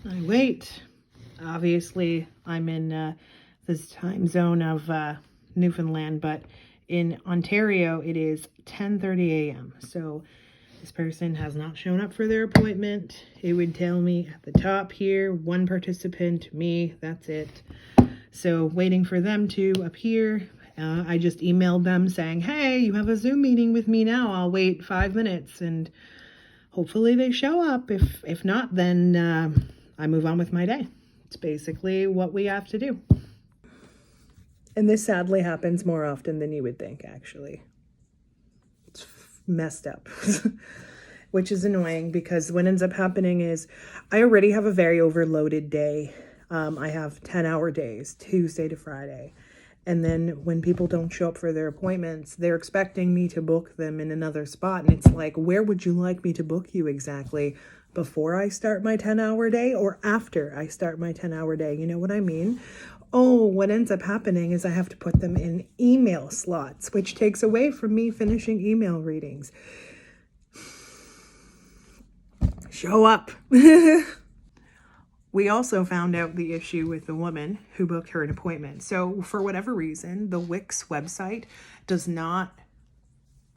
I wait. Obviously, I'm in this time zone of Newfoundland, but in Ontario, it is 10:30 a.m. So this person has not shown up for their appointment. It would tell me at the top here, one participant, me, that's it. So waiting for them to appear. I just emailed them saying, hey, you have a Zoom meeting with me now. I'll wait 5 minutes and hopefully they show up. If not, then I move on with my day. It's basically what we have to do. And this sadly happens more often than you would think, actually. It's messed up. Which is annoying because what ends up happening is I already have a very overloaded day. I have 10-hour days, Tuesday to Friday. And then when people don't show up for their appointments, they're expecting me to book them in another spot. And it's like, where would you like me to book you exactly? Before I start my 10-hour day or after I start my 10-hour day? You know what I mean? Oh, what ends up happening is I have to put them in email slots, which takes away from me finishing email readings. Show up. We also found out the issue with the woman who booked her an appointment. So for whatever reason, the Wix website does not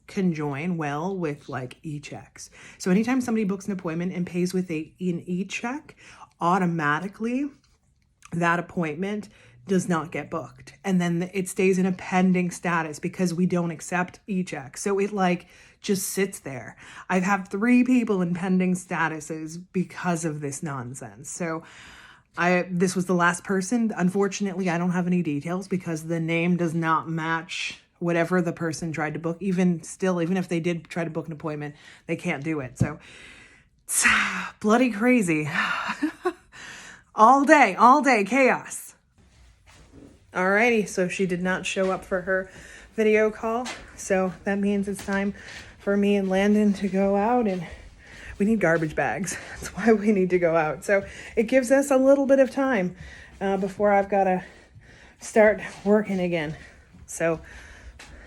conjoin well with like e-checks. So anytime somebody books an appointment and pays with an e-check, automatically that appointment does not get booked. And then it stays in a pending status because we don't accept e-checks. So it like just sits there. I've had 3 people in pending statuses because of this nonsense. So this was the last person. Unfortunately, I don't have any details because the name does not match whatever the person tried to book. Even if they did try to book an appointment, they can't do it. So it's bloody crazy. all day chaos. Alrighty, so she did not show up for her video call. So that means it's time for me and Landon to go out, and we need garbage bags. That's why we need to go out. So it gives us a little bit of time before I've got to start working again. So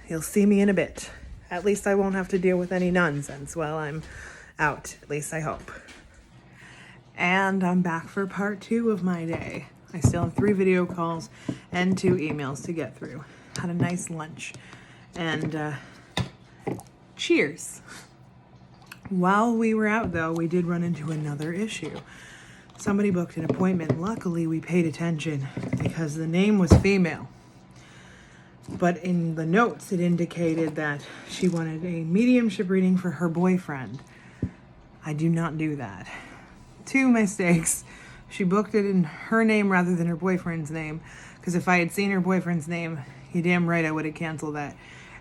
you'll see me in a bit. At least I won't have to deal with any nonsense while I'm out. At least I hope. And I'm back for part 2 of my day. I still have 3 video calls and 2 emails to get through. Had a nice lunch. And cheers. While we were out, though, we did run into another issue. Somebody booked an appointment. Luckily, we paid attention because the name was female. But in the notes, it indicated that she wanted a mediumship reading for her boyfriend. I do not do that. 2 mistakes. She booked it in her name rather than her boyfriend's name. Because if I had seen her boyfriend's name, you're damn right I would have canceled that.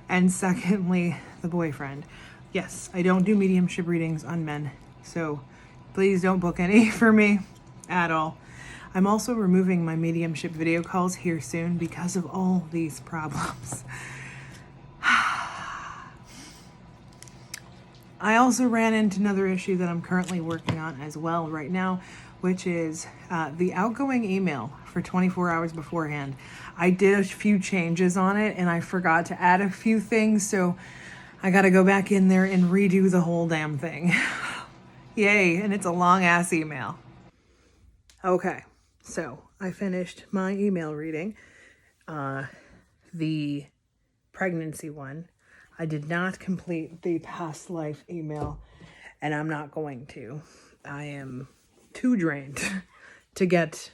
And secondly, the boyfriend. Yes, I don't do mediumship readings on men. So please don't book any for me at all. I'm also removing my mediumship video calls here soon because of all these problems. I also ran into another issue that I'm currently working on as well right now, which is the outgoing email for 24 hours beforehand. I did a few changes on it and I forgot to add a few things, so I got to go back in there and redo the whole damn thing. Yay, and it's a long ass email. Okay, so I finished my email reading, the pregnancy one. I did not complete the past life email, and I'm not going to. I am too drained to get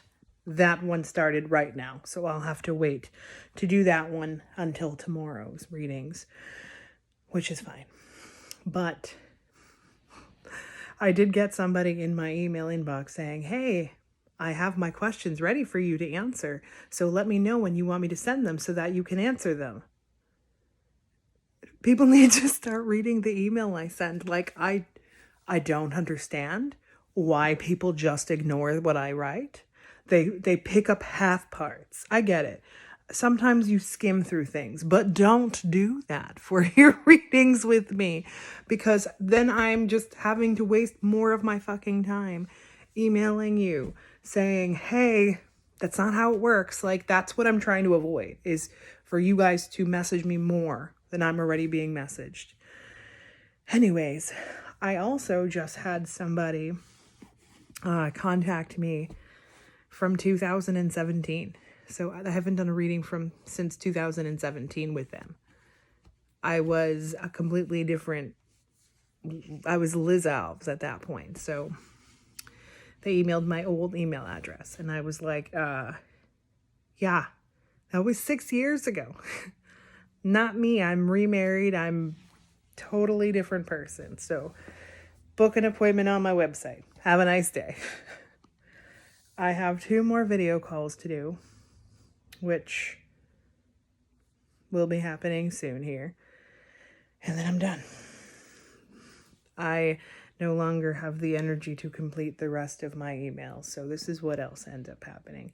that one started right now, so I'll have to wait to do that one until tomorrow's readings, which is fine. But I did get somebody in my email inbox saying, hey, I have my questions ready for you to answer, so let me know when you want me to send them so that you can answer them. People need to start reading the email I send. Like, I don't understand why people just ignore what I write. They pick up half parts. I get it. Sometimes you skim through things, but don't do that for your readings with me, because then I'm just having to waste more of my fucking time emailing you saying, hey, that's not how it works. Like, that's what I'm trying to avoid, is for you guys to message me more than I'm already being messaged. Anyways, I also just had somebody contact me from 2017. So I haven't done a reading since 2017 with them. I was a completely different, I was Liz Alves at that point. So they emailed my old email address and I was like, yeah, that was 6 years ago. Not me. I'm remarried. I'm totally different person. So book an appointment on my website. Have a nice day. I have 2 more video calls to do, which will be happening soon here. And then I'm done. I no longer have the energy to complete the rest of my emails. So this is what else ends up happening.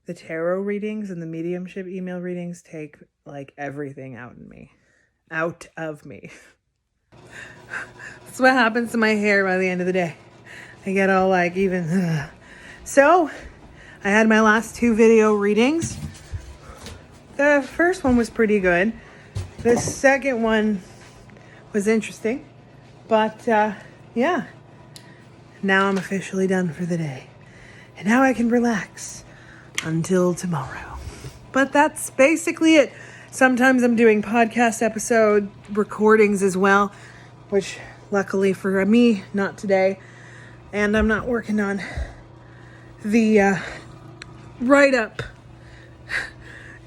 The tarot readings and the mediumship email readings take like everything out of me. That's what happens to my hair by the end of the day. I get all like even. So I had my last 2 video readings. The first one was pretty good. The second one was interesting. But yeah, now I'm officially done for the day. And now I can relax until tomorrow. But that's basically it. Sometimes I'm doing podcast episode recordings as well, which luckily for me, not today. And I'm not working on the write-up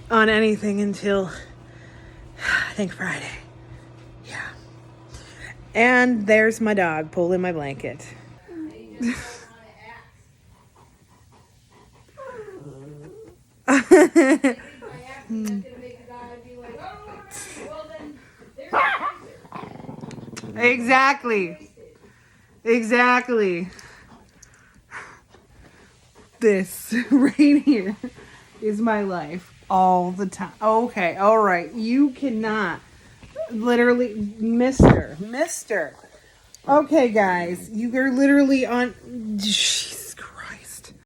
on anything until I think Friday. Yeah. And there's my dog pulling my blanket. Exactly. This right here is my life all the time. Okay, all right. You cannot literally, Mister. Okay, guys, you are literally on.